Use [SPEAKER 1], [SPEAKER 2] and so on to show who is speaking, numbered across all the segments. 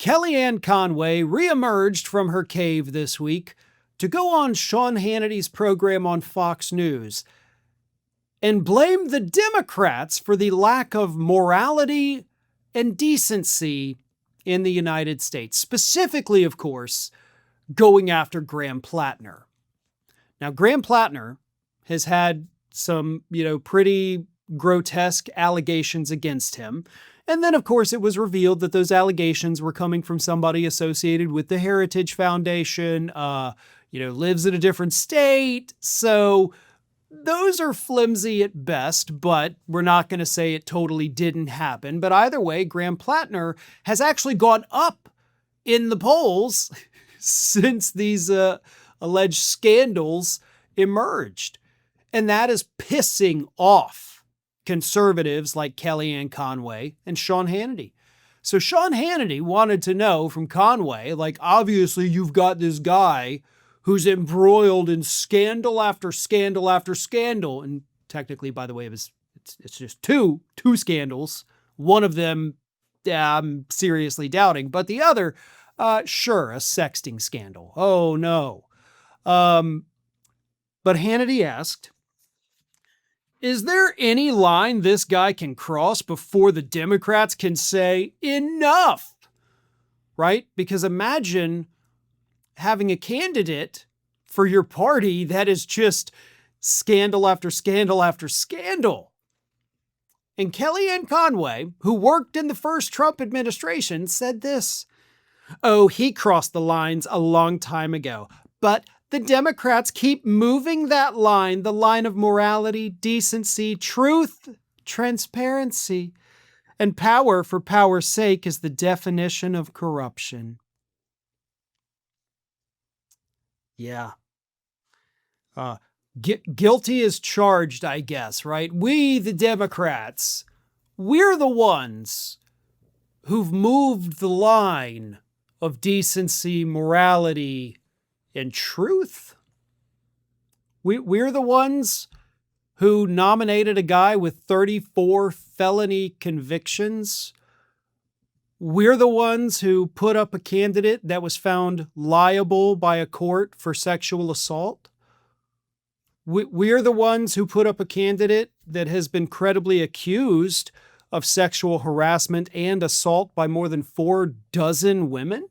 [SPEAKER 1] Kellyanne Conway reemerged from her cave this week to go on Sean Hannity's program on Fox News and blame the Democrats for the lack of morality and decency in the United States. Specifically, of course, going after Graham Platner. Now, Graham Platner has had some, pretty grotesque allegations against him. And then, of course, it was revealed that those allegations were coming from somebody associated with the Heritage Foundation, lives in a different state. So those are flimsy at best, but we're not going to say it totally didn't happen. But either way, Graham Platner has actually gone up in the polls since these alleged scandals emerged. And that is pissing off conservatives like Kellyanne Conway and Sean Hannity. So Sean Hannity wanted to know from Conway, obviously you've got this guy who's embroiled in scandal after scandal after scandal. And technically, by the way, it's just two scandals. One of them I'm seriously doubting, but the other, sure, a sexting scandal. Oh no. But Hannity asked, is there any line this guy can cross before the Democrats can say enough? Right? Because imagine having a candidate for your party that is just scandal after scandal after scandal. And Kellyanne Conway, who worked in the first Trump administration, said this. Oh, he crossed the lines a long time ago, but the Democrats keep moving that line, the line of morality, decency, truth, transparency, and power for power's sake is the definition of corruption. Yeah. Guilty as charged, I guess, right? We, the Democrats, we're the ones who've moved the line of decency, morality, and truth. We're the ones who nominated a guy with 34 felony convictions. We're the ones who put up a candidate that was found liable by a court for sexual assault. We're the ones who put up a candidate that has been credibly accused of sexual harassment and assault by more than 4 dozen women.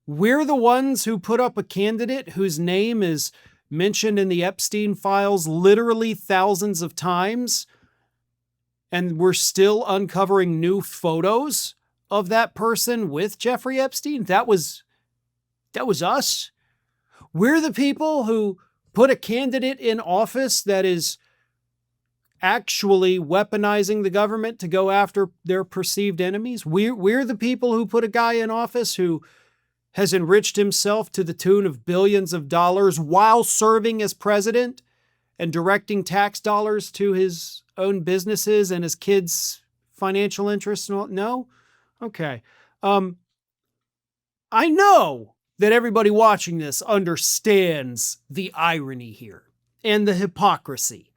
[SPEAKER 1] We're the ones who put up a candidate whose name is mentioned in the Epstein files literally thousands of times, and we're still uncovering new photos of that person with Jeffrey Epstein. That was us. We're the people who put a candidate in office that is actually weaponizing the government to go after their perceived enemies. We're the people who put a guy in office who has enriched himself to the tune of billions of dollars while serving as president and directing tax dollars to his own businesses and his kids' financial interests. No? Okay. I know that everybody watching this understands the irony here and the hypocrisy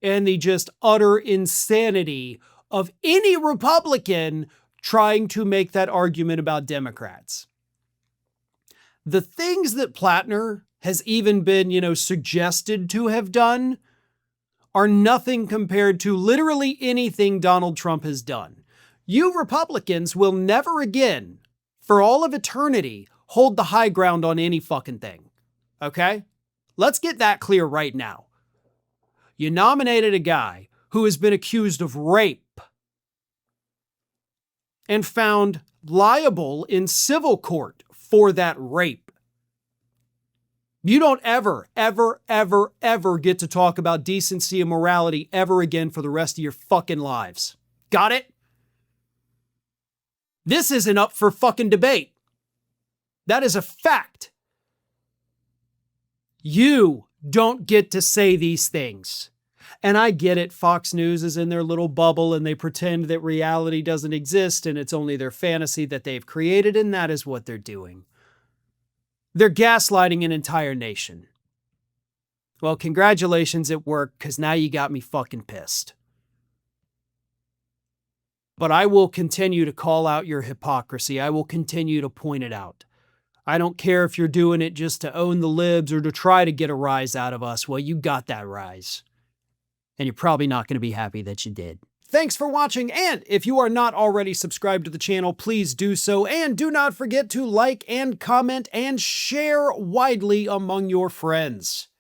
[SPEAKER 1] and the just utter insanity of any Republican trying to make that argument about Democrats. The things that Platner has even been, suggested to have done are nothing compared to literally anything Donald Trump has done. You Republicans will never again, for all of eternity, hold the high ground on any fucking thing. Okay? Let's get that clear right now. You nominated a guy who has been accused of rape and found liable in civil court for that rape. You don't ever get to talk about decency and morality ever again for the rest of your fucking lives. Got it? This isn't up for fucking debate. That is a fact. You don't get to say these things. And I get it. Fox News is in their little bubble and they pretend that reality doesn't exist and it's only their fantasy that they've created, and that is what they're doing. They're gaslighting an entire nation. Well, congratulations at work, because now you got me fucking pissed. But I will continue to call out your hypocrisy. I will continue to point it out. I don't care if you're doing it just to own the libs or to try to get a rise out of us. Well, you got that rise. And you're probably not going to be happy that you did. Thanks for watching, and if you are not already subscribed to the channel, please do so, and do not forget to like and comment and share widely among your friends.